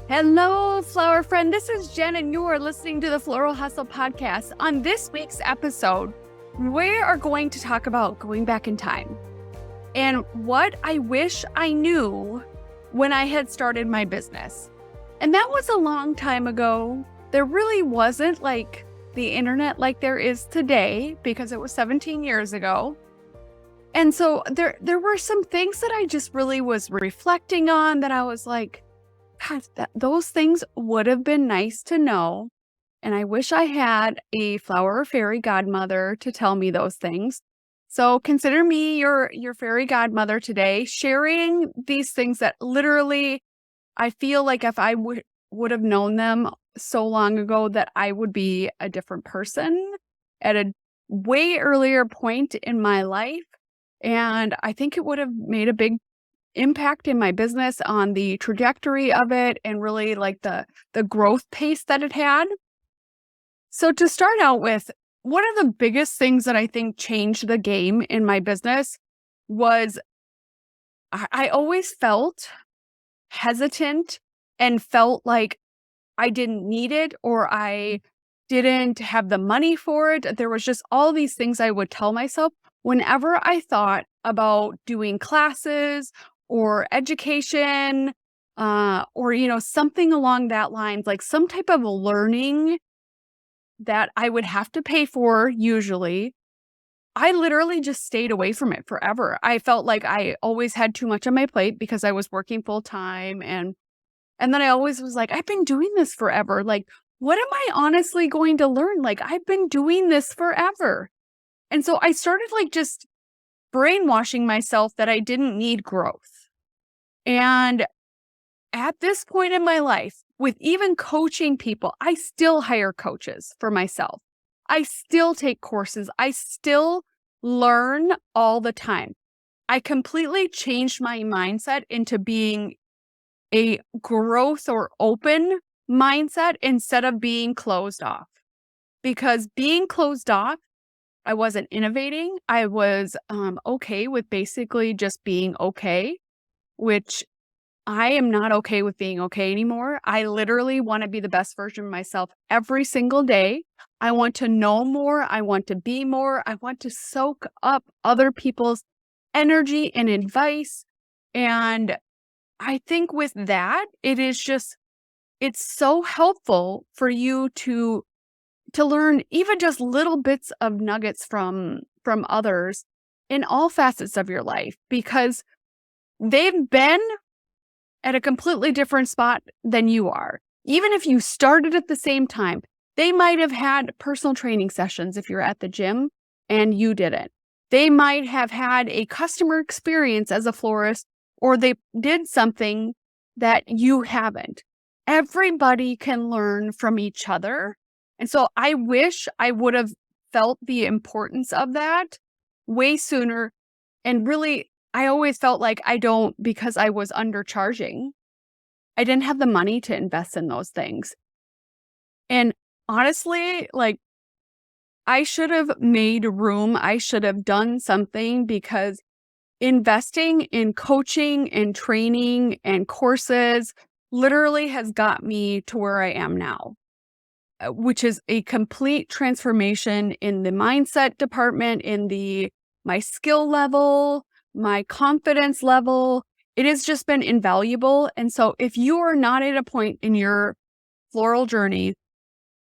Hello, flower friend. This is Jen, and you are listening to the Floral Hustle podcast. On this week's episode, we are going to talk about going back in time and what I wish I knew when I had started my business. And that was a long time ago. There really wasn't like the internet like there is today because it was 17 years ago. And so there were some things that I just really was reflecting on that I was like, God, those things would have been nice to know. And I wish I had a flower or fairy godmother to tell me those things. So consider me your fairy godmother today, sharing these things that literally I feel like if I would have known them so long ago that I would be a different person at a way earlier point in my life. And I think it would have made a big impact in my business on the trajectory of it and really like the growth pace that it had. So to start out with, one of the biggest things that I think changed the game in my business was I always felt hesitant and felt like I didn't need it or I didn't have the money for it. There was just all these things I would tell myself whenever I thought about doing classes or education, or something along that lines, like some type of learning that I would have to pay for usually. I literally just stayed away from it forever. I felt like I always had too much on my plate because I was working full time. And then I always was like, I've been doing this forever. Like, what am I honestly going to learn? Like, I've been doing this forever. And so I started like just brainwashing myself that I didn't need growth. And at this point in my life, with even coaching people, I still hire coaches for myself. I still take courses. I still learn all the time. I completely changed my mindset into being a growth or open mindset instead of being closed off. Because being closed off, I wasn't innovating. I was okay with basically just being okay, which I am not okay with being okay anymore. I literally want to be the best version of myself every single day. I want to know more. I want to be more. I want to soak up other people's energy and advice. And I think with that, it's so helpful for you to learn even just little bits of nuggets from others in all facets of your life because they've been at a completely different spot than you are. Even if you started at the same time, they might have had personal training sessions if you're at the gym and you didn't. They might have had a customer experience as a florist, or they did something that you haven't. Everybody can learn from each other. And so I wish I would have felt the importance of that way sooner. And really, I always felt like I don't because I was undercharging. I didn't have the money to invest in those things. And honestly, like I should have made room. I should have done something because investing in coaching and training and courses literally has got me to where I am now, which is a complete transformation in the mindset department, in my skill level, my confidence level. It has just been invaluable. And so if you are not at a point in your floral journey,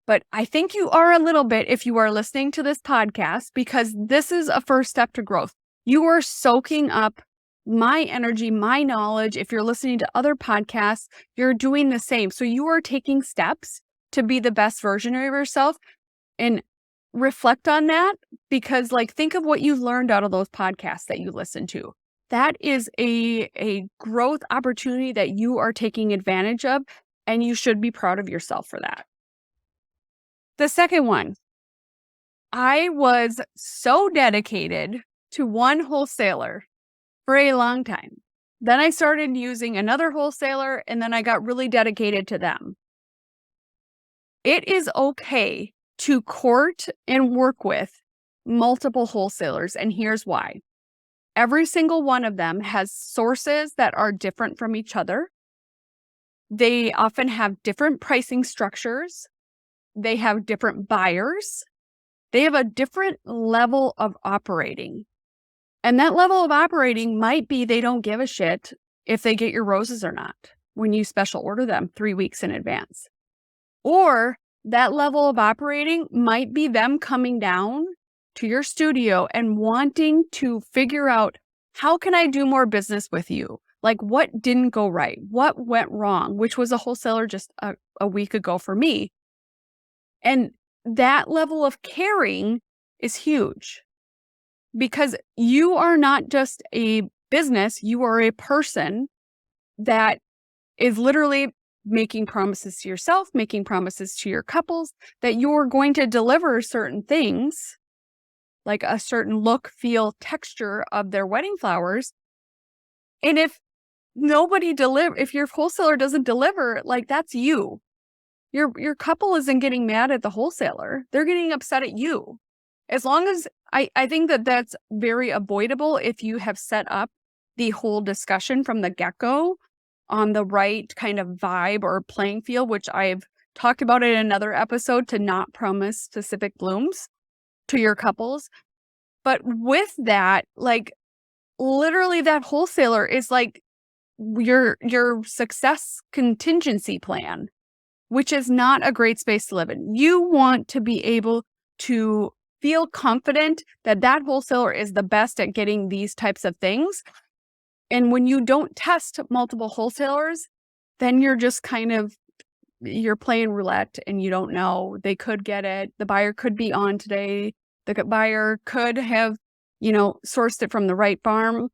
but I think you are a little bit if you are listening to this podcast, because this is a first step to growth. You are soaking up my energy, my knowledge. If you're listening to other podcasts, you're doing the same. So you are taking steps to be the best version of yourself, and reflect on that because think of what you've learned out of those podcasts that you listen to. That is a growth opportunity that you are taking advantage of, and you should be proud of yourself for that. The second one, I was so dedicated to one wholesaler for a long time. Then I started using another wholesaler, and then I got really dedicated to them. It is okay to court and work with multiple wholesalers, and here's why. Every single one of them has sources that are different from each other. They often have different pricing structures. They have different buyers. They have a different level of operating. And that level of operating might be they don't give a shit if they get your roses or not when you special order them 3 weeks in advance. Or that level of operating might be them coming down to your studio and wanting to figure out, how can I do more business with you? Like, what didn't go right? What went wrong? Which was a wholesaler just a week ago for me. And that level of caring is huge, because you are not just a business, you are a person that is literally making promises to yourself, making promises to your couples that you're going to deliver certain things, like a certain look, feel, texture of their wedding flowers. And if if your wholesaler doesn't deliver, like, that's you. Your couple isn't getting mad at the wholesaler. They're getting upset at you. As long as I think that that's very avoidable if you have set up the whole discussion from the get-go on the right kind of vibe or playing field, which I've talked about in another episode, to not promise specific blooms to your couples. But with that, like, literally that wholesaler is like your success contingency plan, which is not a great space to live in. You want to be able to feel confident that that wholesaler is the best at getting these types of things. And when you don't test multiple wholesalers, then you're just you're playing roulette and you don't know. They could get it. The buyer could be on today. The buyer could have, sourced it from the right farm.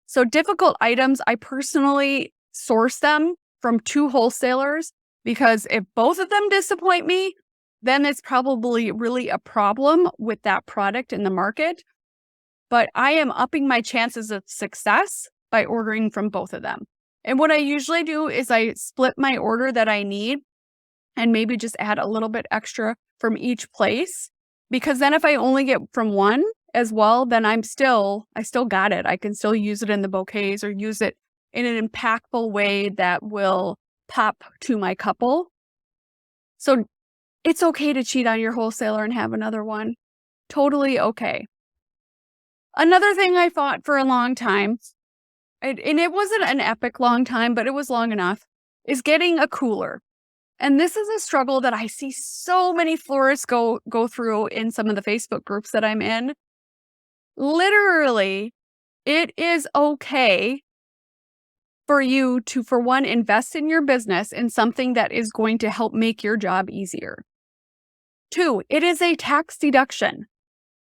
So difficult items, I personally source them from 2 wholesalers, because if both of them disappoint me, then it's probably really a problem with that product in the market. But I am upping my chances of success by ordering from both of them. And what I usually do is I split my order that I need and maybe just add a little bit extra from each place. Because then if I only get from one as well, then I still got it. I can still use it in the bouquets or use it in an impactful way that will pop to my couple. So it's okay to cheat on your wholesaler and have another one. Totally okay. Another thing I fought for a long time, and it wasn't an epic long time, but it was long enough, is getting a cooler. And this is a struggle that I see so many florists go through in some of the Facebook groups that I'm in. Literally, it is okay for you to, for one, invest in your business in something that is going to help make your job easier. 2, it is a tax deduction.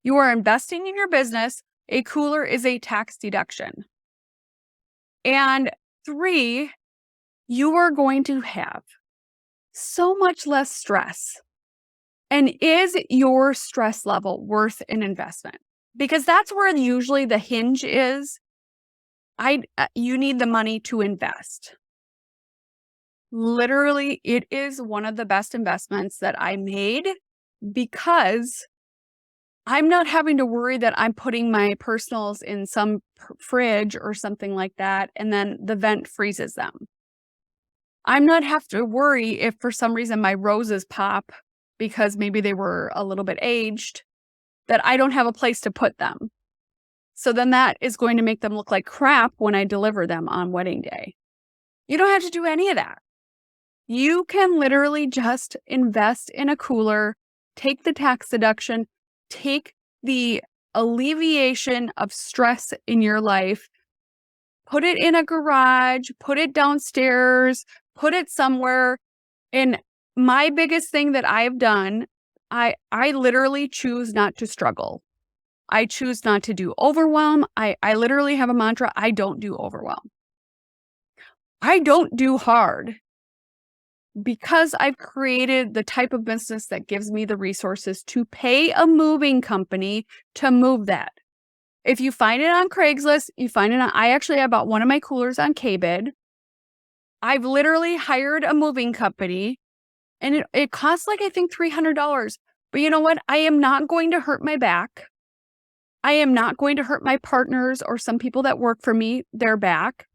You are investing in your business. A cooler is a tax deduction. And 3, you are going to have so much less stress. And is your stress level worth an investment? Because that's where usually the hinge is. You need the money to invest. Literally, it is one of the best investments that I made, because I'm not having to worry that I'm putting my personals in some fridge or something like that, and then the vent freezes them. I'm not have to worry if for some reason my roses pop because maybe they were a little bit aged, that I don't have a place to put them. So then that is going to make them look like crap when I deliver them on wedding day. You don't have to do any of that. You can literally just invest in a cooler, take the tax deduction, take the alleviation of stress in your life, put it in a garage, put it downstairs, put it somewhere. And my biggest thing that I've done, I literally choose not to struggle. I choose not to do overwhelm. I literally have a mantra. I don't do overwhelm. I don't do hard, because I've created the type of business that gives me the resources to pay a moving company to move that. If you find it on Craigslist, I bought one of my coolers on KBid. I've literally hired a moving company, and it costs I think $300. But you know what? I am not going to hurt my back. I am not going to hurt my partners or some people that work for me, their back.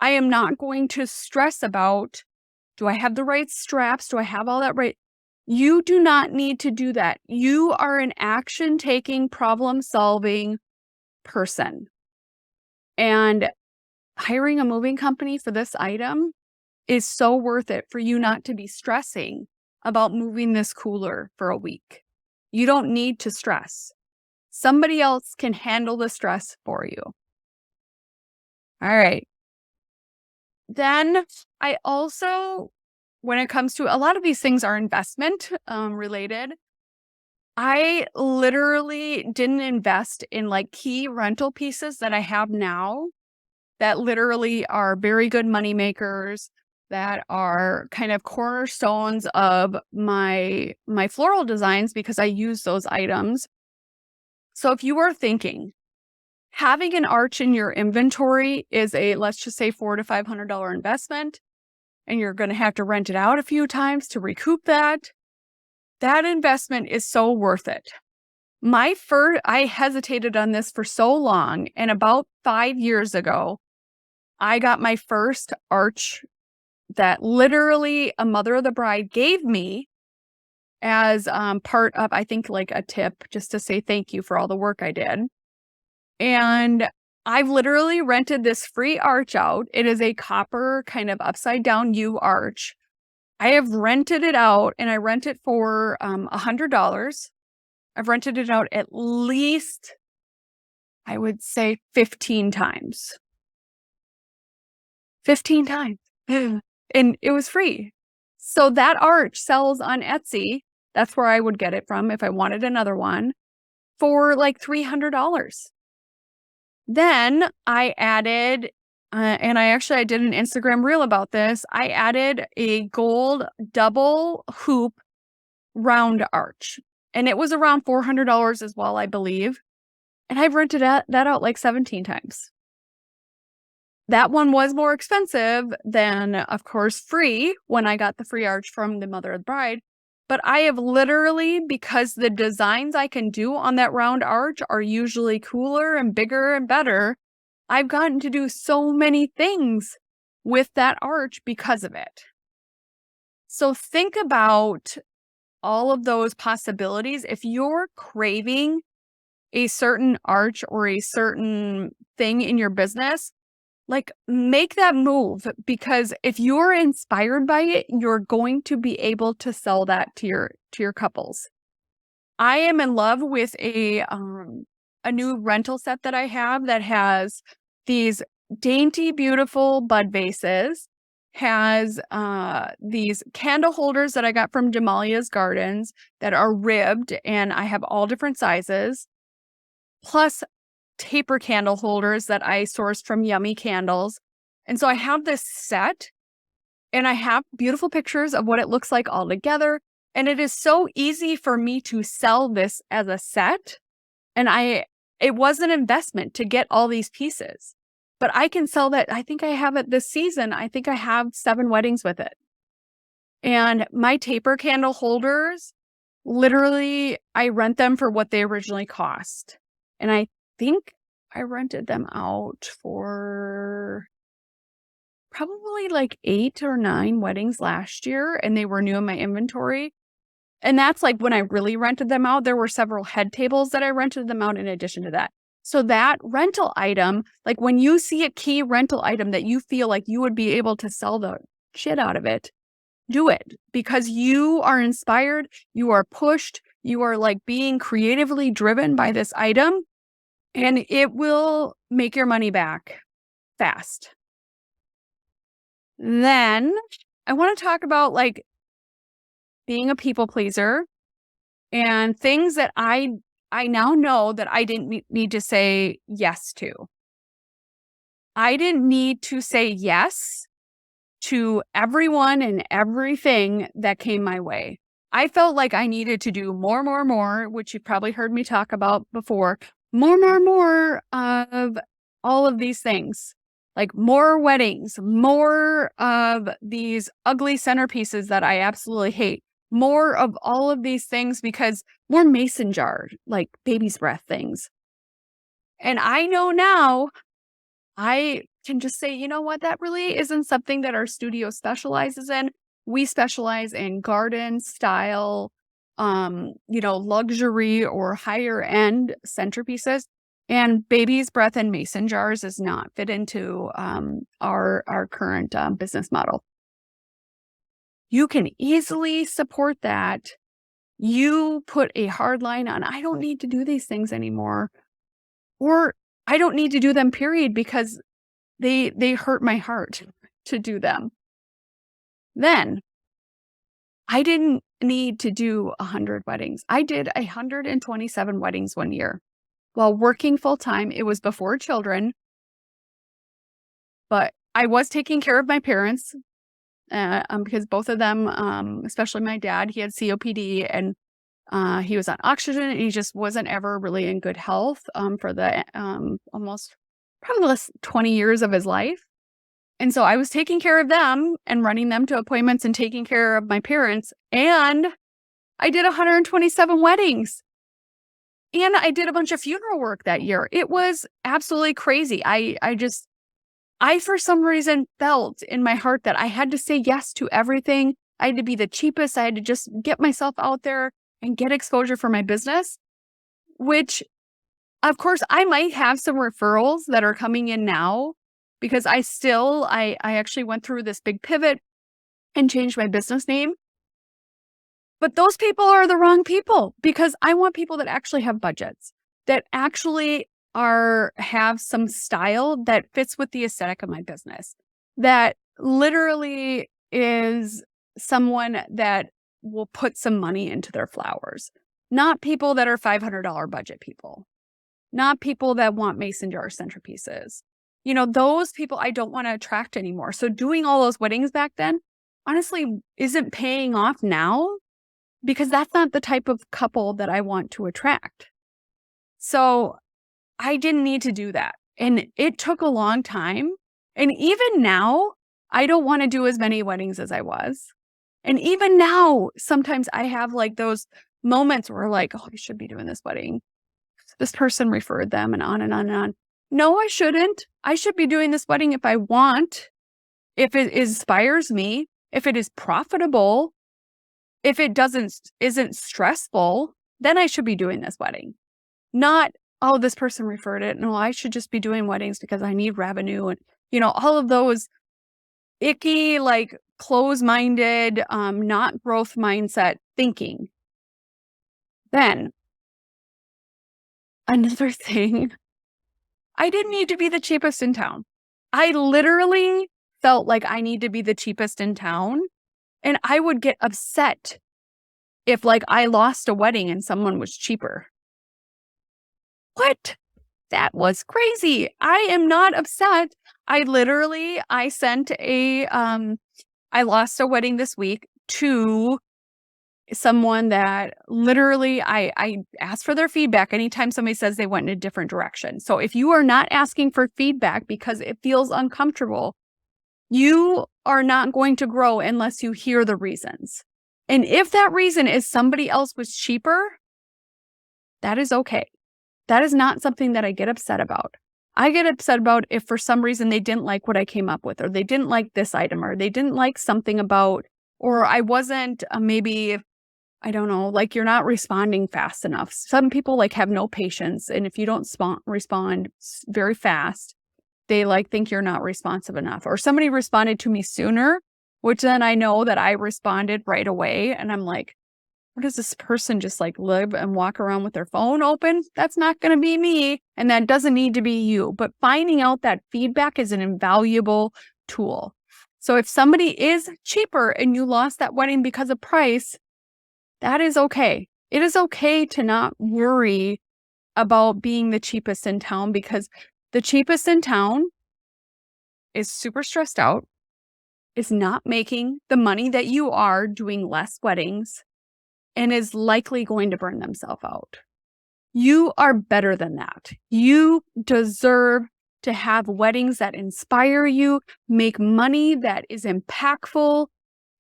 I am not going to stress about Do I have the right straps? Do I have all that right? You do not need to do that. You are an action-taking, problem-solving person. And hiring a moving company for this item is so worth it for you not to be stressing about moving this cooler for a week. You don't need to stress. Somebody else can handle the stress for you. All right. Then I also, when it comes to a lot of these things are investment related. I literally didn't invest in like key rental pieces that I have now that literally are very good money makers, that are kind of cornerstones of my floral designs because I use those items. So if you are thinking having an arch in your inventory is a, let's just say $400 to $500 investment, and you're going to have to rent it out a few times to recoup that, that investment is so worth it. I hesitated on this for so long, and about 5 years ago, I got my first arch that literally a mother of the bride gave me as part of, I think, like a tip just to say thank you for all the work I did. And I've literally rented this free arch out. It is a copper kind of upside down U arch. I have rented it out, and I rent it for $100. I've rented it out at least, I would say, 15 times. 15 times. And it was free. So that arch sells on Etsy. That's where I would get it from if I wanted another one, for like $300. Then I added, and I did an Instagram reel about this. I added a gold double hoop round arch, and it was around $400 as well, I believe. And I've rented that out like 17 times. That one was more expensive than, of course, free when I got the free arch from the mother of the bride. But I have literally, because the designs I can do on that round arch are usually cooler and bigger and better, I've gotten to do so many things with that arch because of it. So think about all of those possibilities. If you're craving a certain arch or a certain thing in your business, like, make that move, because if you're inspired by it, you're going to be able to sell that to your couples. I am in love with a new rental set that I have that has these dainty, beautiful bud vases, has these candle holders that I got from Jamalia's Gardens that are ribbed, and I have all different sizes, plus taper candle holders that I sourced from Yummy Candles. And so I have this set, and I have beautiful pictures of what it looks like all together. And it is so easy for me to sell this as a set. And it was an investment to get all these pieces, but I can sell that. I think I have it this season. I think I have 7 weddings with it. And my taper candle holders, literally, I rent them for what they originally cost. And I think I rented them out for probably like 8 or 9 weddings last year, and they were new in my inventory. And that's like when I really rented them out. There were several head tables that I rented them out in addition to that. So that rental item, like when you see a key rental item that you feel like you would be able to sell the shit out of it, do it, because you are inspired, you are pushed, you are like being creatively driven by this item. And it will make your money back fast. Then I want to talk about like being a people pleaser and things that I now know that I didn't need to say yes to. I didn't need to say yes to everyone and everything that came my way. I felt like I needed to do more, which you've probably heard me talk about before. More of all of these things, like more weddings, more of these ugly centerpieces that I absolutely hate, more of all of these things, because more mason jar, like baby's breath things. And I know now I can just say, you know what, that really isn't something that our studio specializes in. we specialize in garden style, luxury or higher end centerpieces. And baby's breath and mason jars does not fit into our current business model. You can easily support that. You put a hard line on, I don't need to do these things anymore, or I don't need to do them, period, because they hurt my heart to do them. Then I didn't need to do 100 weddings. I did 127 weddings one year while working full time. It was before children, but I was taking care of my parents because both of them, especially my dad, he had COPD and he was on oxygen and he just wasn't ever really in good health for the almost probably the last 20 years of his life. And so I was taking care of them and running them to appointments and taking care of my parents. And I did 127 weddings. And I did a bunch of funeral work that year. It was absolutely crazy. I for some reason felt in my heart that I had to say yes to everything. I had to be the cheapest. I had to just get myself out there and get exposure for my business, which of course I might have some referrals that are coming in now because I actually went through this big pivot and changed my business name. But those people are the wrong people because I want people that actually have budgets, that actually have some style that fits with the aesthetic of my business, that literally is someone that will put some money into their flowers, not people that are $500 budget people, not people that want mason jar centerpieces. Those people I don't want to attract anymore. So doing all those weddings back then, honestly, isn't paying off now because that's not the type of couple that I want to attract. So I didn't need to do that. And it took a long time. And even now, I don't want to do as many weddings as I was. And even now, sometimes I have like those moments where like, oh, I should be doing this wedding. This person referred them and on and on and on. No, I shouldn't. I should be doing this wedding if I want, if it inspires me, if it is profitable, if it isn't stressful, then I should be doing this wedding. Not, oh, this person referred it. No, I should just be doing weddings because I need revenue and, all of those icky, like close-minded, not growth mindset thinking. Then another thing, I didn't need to be the cheapest in town. I literally felt like I need to be the cheapest in town. And I would get upset if like I lost a wedding and someone was cheaper. What? That was crazy. I am not upset. I lost a wedding this week to someone that literally I asked for their feedback anytime somebody says they went in a different direction. So if you are not asking for feedback because it feels uncomfortable, you are not going to grow unless you hear the reasons. And if that reason is somebody else was cheaper, that is okay. That is not something that I get upset about. I get upset about if for some reason they didn't like what I came up with, or they didn't like this item, or they didn't like something about, or I wasn't maybe, I don't know, like you're not responding fast enough. Some people like have no patience. And if you don't respond very fast, they like think you're not responsive enough. Or somebody responded to me sooner, which then I know that I responded right away. And I'm like, what does this person just like live and walk around with their phone open? That's not going to be me. And that doesn't need to be you. But finding out that feedback is an invaluable tool. So if somebody is cheaper and you lost that wedding because of price, that is okay. It is okay to not worry about being the cheapest in town because the cheapest in town is super stressed out, is not making the money that you are doing less weddings, and is likely going to burn themselves out. You are better than that. You deserve to have weddings that inspire you, make money that is impactful,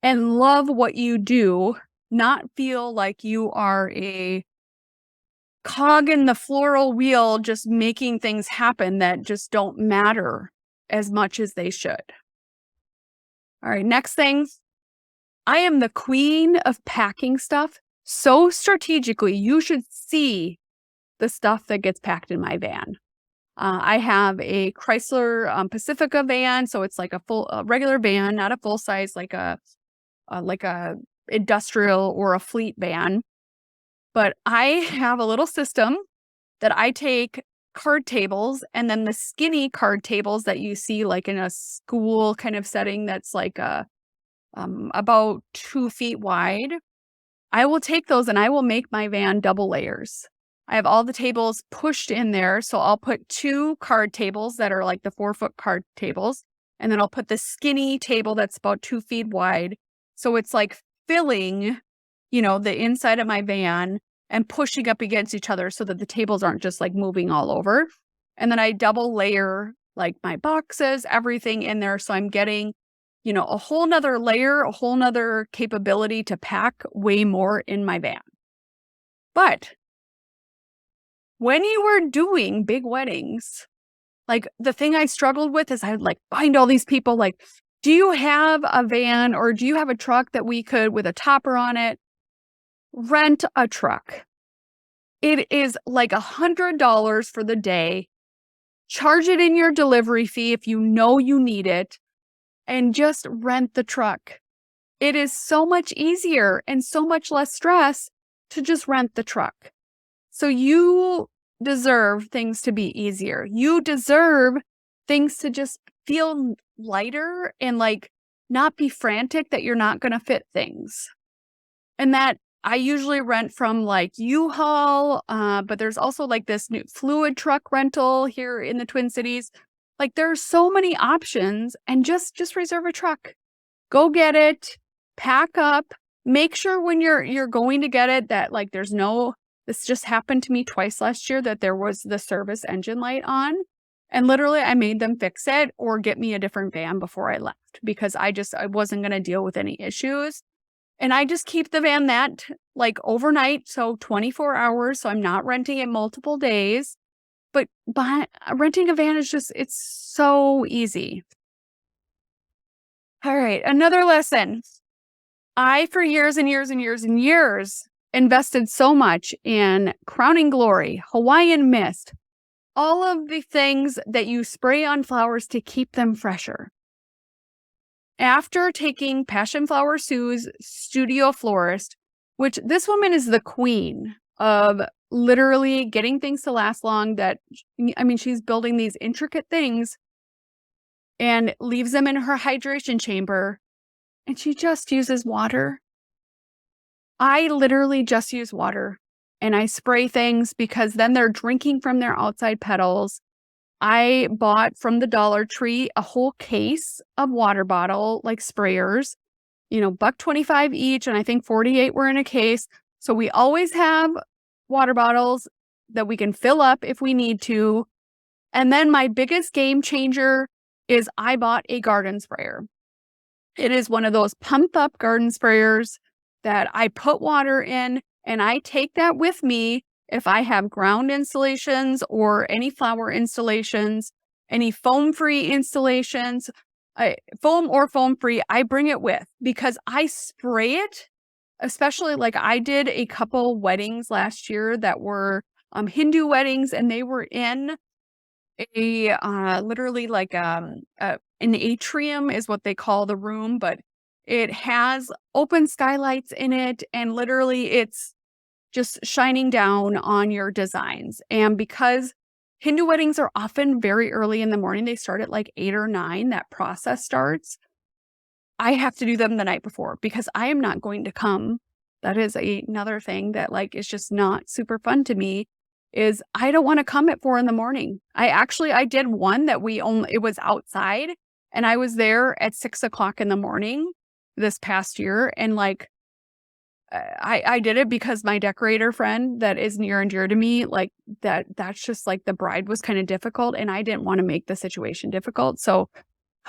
and love what you do, not feel like you are a cog in the floral wheel just making things happen that just don't matter as much as they should. All right, next thing, I am the queen of packing stuff so strategically. You should see the stuff that gets packed in my van. I have a Chrysler Pacifica van, so it's like a regular van, not a full size, like a industrial or a fleet van. But I have a little system that I take card tables, and then the skinny card tables that you see like in a school kind of setting that's like about 2 feet wide. I will take those and I will make my van double layers. I have all the tables pushed in there. So I'll put 2 card tables that are like the 4-foot card tables. And then I'll put the skinny table that's about 2 feet wide. So it's like filling, the inside of my van and pushing up against each other so that the tables aren't just like moving all over. And then I double layer like my boxes, everything in there. So I'm getting a whole nother layer, a whole nother capability to pack way more in my van. But when you are doing big weddings, like the thing I struggled with is I'd like find all these people like, do you have a van or do you have a truck that we could, with a topper on it, rent a truck? It is like $100 for the day. Charge it in your delivery fee if you know you need it. And just rent the truck. It is so much easier and so much less stress to just rent the truck. So you deserve things to be easier. You deserve things to just feel lighter and like not be frantic that you're not going to fit things. And that I usually rent from like U-Haul, but there's also like this new fluid truck rental here in the Twin Cities. Like there's so many options, and just reserve a truck. Go get it, pack up, make sure when you're going to get it that like this just happened to me twice last year that there was the service engine light on, and literally I made them fix it or get me a different van before I left because I wasn't going to deal with any issues. And I just keep the van that like overnight, so 24 hours, so I'm not renting it multiple days. But renting a van is it's so easy. All right, another lesson. I, for years and years and years and years, invested so much in Crowning Glory, Hawaiian Mist, all of the things that you spray on flowers to keep them fresher. After taking Passion Flower Sue's Studio Florist, which this woman is the queen of literally getting things to last long, she's building these intricate things and leaves them in her hydration chamber, and she just uses water. I literally just use water and I spray things because then they're drinking from their outside petals. I bought from the Dollar Tree a whole case of water bottle like sprayers, $1.25 each, and I think 48 were in a case. So we always have water bottles that we can fill up if we need to. And then my biggest game changer is I bought a garden sprayer. It is one of those pump up garden sprayers that I put water in, and I take that with me if I have ground installations or any flower installations, any foam-free installations, foam or foam-free, I bring it with because I spray it. Especially like I did a couple weddings last year that were Hindu weddings, and they were in a literally like an atrium is what they call the room, but it has open skylights in it, and literally it's just shining down on your designs. And because Hindu weddings are often very early in the morning, they start at like 8 or 9, that process starts. I have to do them the night before because I am not going to come. That is another thing that like is just not super fun to me, is I don't want to come at 4 a.m. I did one that it was outside, and I was there at 6 o'clock in the morning this past year. And like, I did it because my decorator friend that is near and dear to me, like that's just like the bride was kind of difficult, and I didn't want to make the situation difficult. So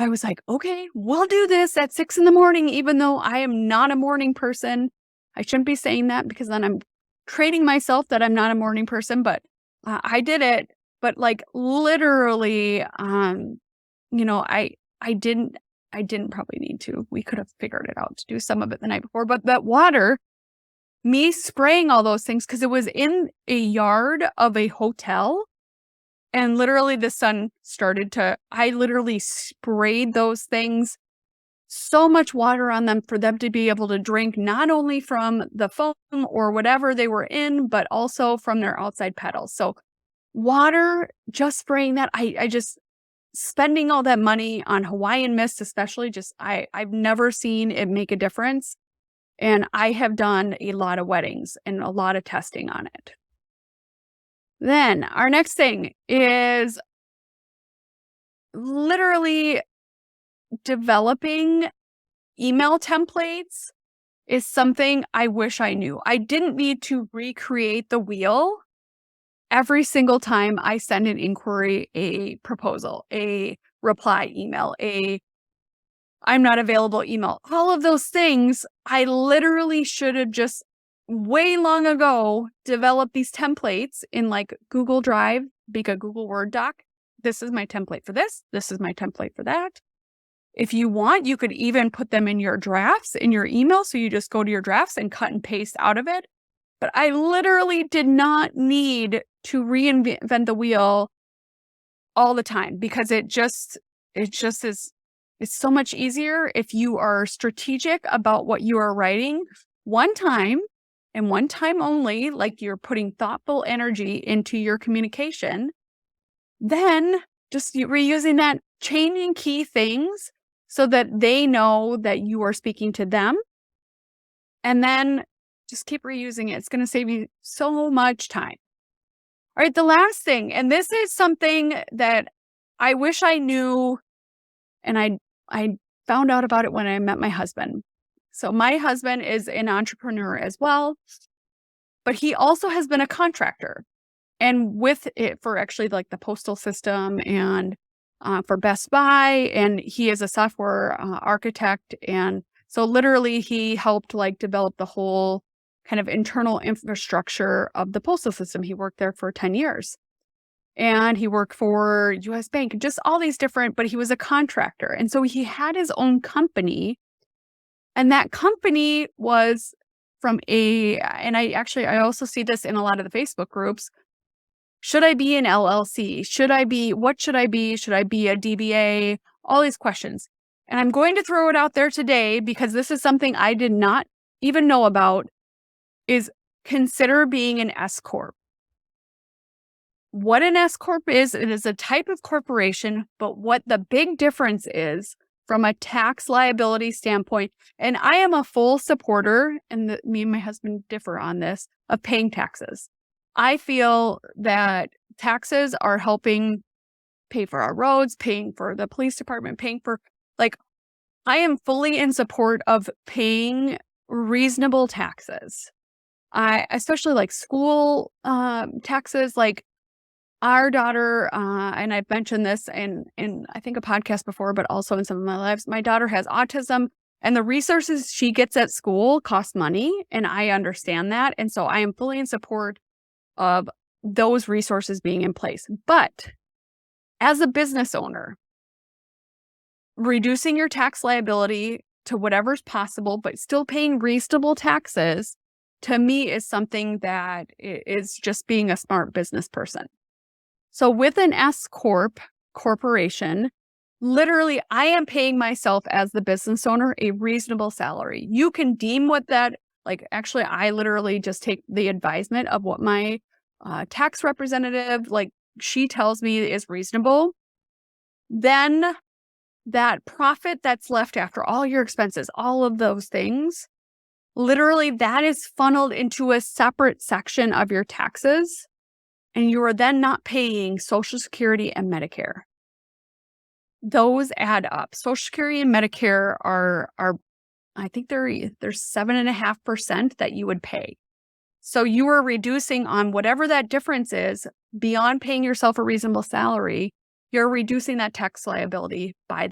I was like, okay, we'll do this at 6 a.m, even though I am not a morning person. I shouldn't be saying that because then I'm training myself that I'm not a morning person, but I did it. But like literally, I didn't, I didn't probably need to. We could have figured it out to do some of it the night before. But that water, me spraying all those things, because it was in a yard of a hotel. And literally the sun started to, I literally sprayed those things, so much water on them for them to be able to drink, not only from the foam or whatever they were in, but also from their outside petals. So water, just spraying that, I just, spending all that money on Hawaiian mist, especially, just, I've never seen it make a difference. And I have done a lot of weddings and a lot of testing on it. Then our next thing is literally developing email templates is something I wish I knew. I didn't need to recreate the wheel every single time I send an inquiry, a proposal, a reply email, a I'm not available email. All of those things, I literally should have just way long ago developed these templates in like Google Drive, make a Google Word doc. This is my template for this. This is my template for that. If you want, you could even put them in your drafts in your email. So you just go to your drafts and cut and paste out of it. But I literally did not need to reinvent the wheel all the time, because it just is, it's so much easier if you are strategic about what you are writing one time and one time only, like you're putting thoughtful energy into your communication, then just reusing that, changing key things so that they know that you are speaking to them, and then just keep reusing it. It's going to save you so much time. All right, the last thing, and this is something that I wish I knew, and I found out about it when I met my husband. So my husband is an entrepreneur as well, but he also has been a contractor. And with it for actually like the postal system and for Best Buy, and he is a software architect. And so literally he helped like develop the whole kind of internal infrastructure of the postal system. He worked there for 10 years. And he worked for US Bank, just all these different, but he was a contractor. And so he had his own company. And that company was from and I also see this in a lot of the Facebook groups. Should I be an LLC? What should I be? Should I be a DBA? All these questions. And I'm going to throw it out there today because this is something I did not even know about, is consider being an S-Corp. What an S-Corp is, it is a type of corporation, but what the big difference is from a tax liability standpoint, and I am a full supporter, and me and my husband differ on this, of paying taxes. I feel that taxes are helping pay for our roads, paying for the police department, paying for, like, I am fully in support of paying reasonable taxes. Especially like school taxes, like our daughter, and I've mentioned this in I think a podcast before, but also in some of my lives, my daughter has autism, and the resources she gets at school cost money, and I understand that. And so I am fully in support of those resources being in place. But as a business owner, reducing your tax liability to whatever's possible, but still paying reasonable taxes, to me is something that is just being a smart business person. So with an S-Corp corporation, literally I am paying myself as the business owner a reasonable salary. You can deem what that, like, actually I literally just take the advisement of what my tax representative, like, she tells me is reasonable. Then that profit that's left after all your expenses, all of those things, literally that is funneled into a separate section of your taxes. And you are then not paying Social Security and Medicare. Those add up. Social Security and Medicare are I think they're 7.5% that you would pay. So you are reducing on whatever that difference is beyond paying yourself a reasonable salary. You're reducing that tax liability by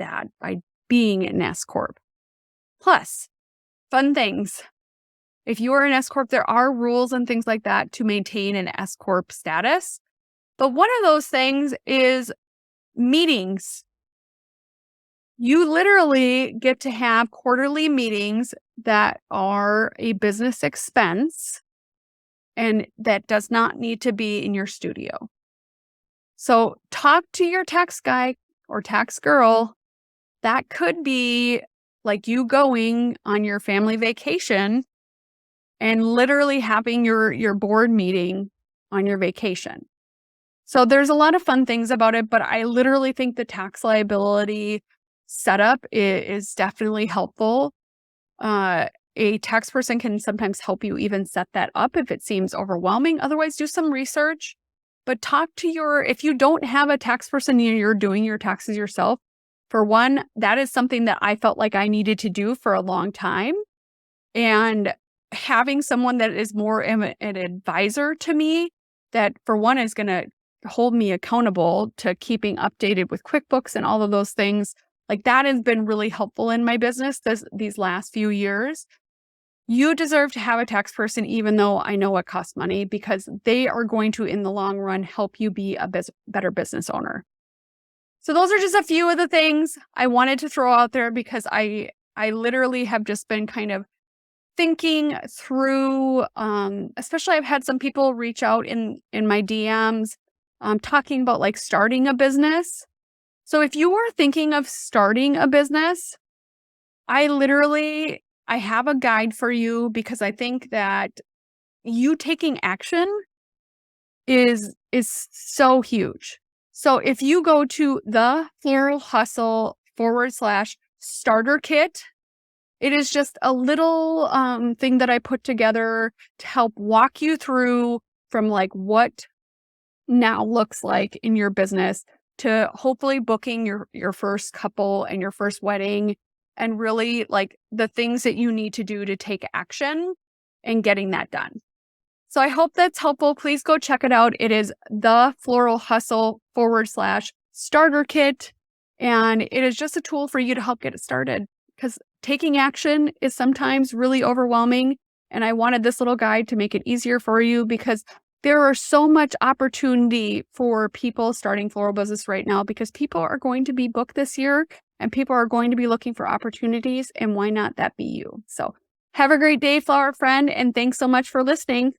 being an S-Corp. Plus, fun things. If you are an S-Corp, there are rules and things like that to maintain an S-Corp status. But one of those things is meetings. You literally get to have quarterly meetings that are a business expense and that does not need to be in your studio. So talk to your tax guy or tax girl. That could be like you going on your family vacation and literally having your board meeting on your vacation. So there's a lot of fun things about it, but I literally think the tax liability setup is definitely helpful. A tax person can sometimes help you even set that up if it seems overwhelming. Otherwise, do some research, but if you don't have a tax person, you're doing your taxes yourself. For one, that is something that I felt like I needed to do for a long time. And having someone that is more an advisor to me, that for one is going to hold me accountable to keeping updated with QuickBooks and all of those things, like that has been really helpful in my business these last few years. You deserve to have a tax person, even though I know it costs money, because they are going to, in the long run, help you be a better business owner. So those are just a few of the things I wanted to throw out there because I literally have just been kind of thinking through, especially I've had some people reach out in my DMs, talking about like starting a business. So if you are thinking of starting a business, I have a guide for you because I think that you taking action is so huge. So if you go to the Floral Hustle /starter kit, it is just a little thing that I put together to help walk you through from like what now looks like in your business to hopefully booking your first couple and your first wedding, and really like the things that you need to do to take action and getting that done. So I hope that's helpful. Please go check it out. It is the Floral Hustle /starter kit. And it is just a tool for you to help get it started, because taking action is sometimes really overwhelming. And I wanted this little guide to make it easier for you, because there are so much opportunity for people starting floral business right now, because people are going to be booked this year and people are going to be looking for opportunities. And why not that be you? So have a great day, flower friend. And thanks so much for listening.